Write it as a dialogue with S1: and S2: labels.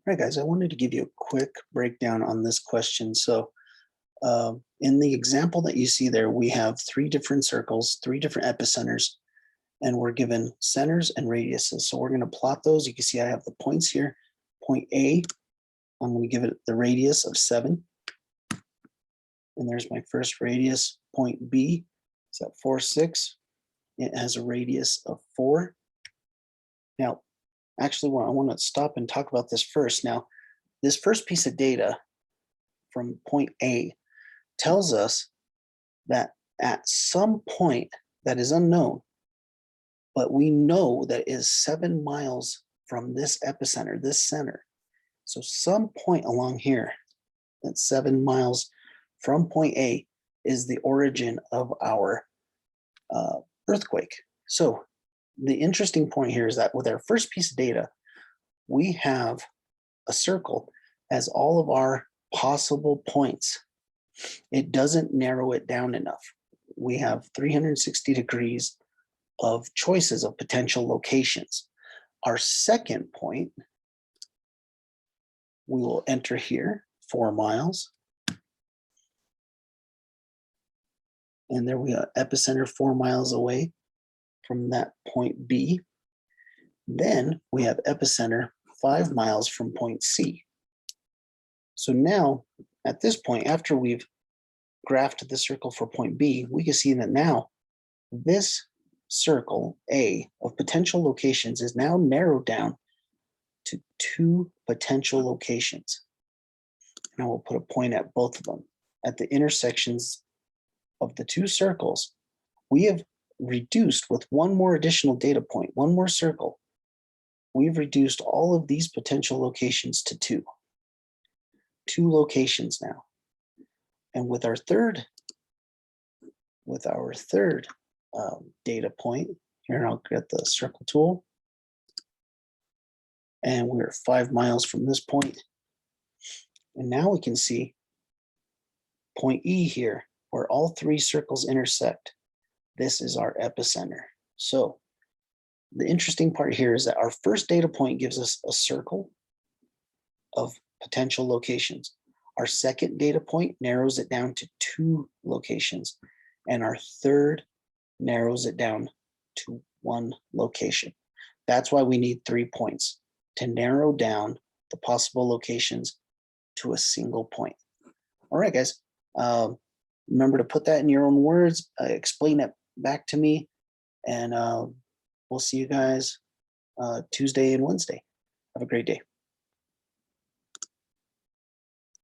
S1: right, guys, I wanted to give you a quick breakdown on this question. So in the example that you see there, we have three different circles, three different epicenters, and we're given centers and radiuses. So we're going to plot those. You can see I have the points here. Point A, I'm going to give it the radius of 7. And there's my first radius. Point B is at 4, 6. It has a radius of 4. Now, actually, I want to stop and talk about this first. Now, this first piece of data from point A tells us that at some point that is unknown, but we know that is 7 miles from this epicenter, this center. So some point along here, that's 7 miles from point A, is the origin of our earthquake. So the interesting point here is that with our first piece of data, we have a circle as all of our possible points. It doesn't narrow it down enough. We have 360 degrees of choices of potential locations. Our second point, we will enter here, 4 miles. And there we are, epicenter 4 miles away from that point B. Then we have epicenter 5 miles from point C. So now, at this point, after we've graphed the circle for point B, we can see that now this circle A of potential locations is now narrowed down to 2 potential locations. And I will put a point at both of them. At the intersections of the 2 circles, we have reduced with one more additional data point, one more circle. We've reduced all of these potential locations to 2. 2 locations now. And with our third data point, here I'll get the circle tool. And we're 5 miles from this point. And now we can see point E here, where all 3 circles intersect. This is our epicenter. So the interesting part here is that our first data point gives us a circle of potential locations. Our second data point narrows it down to 2 locations. And our third narrows it down to 1 location. That's why we need 3 points to narrow down the possible locations to a single point. All right, guys. Remember to put that in your own words, explain it back to me, and we'll see you guys Tuesday and Wednesday. Have a great day.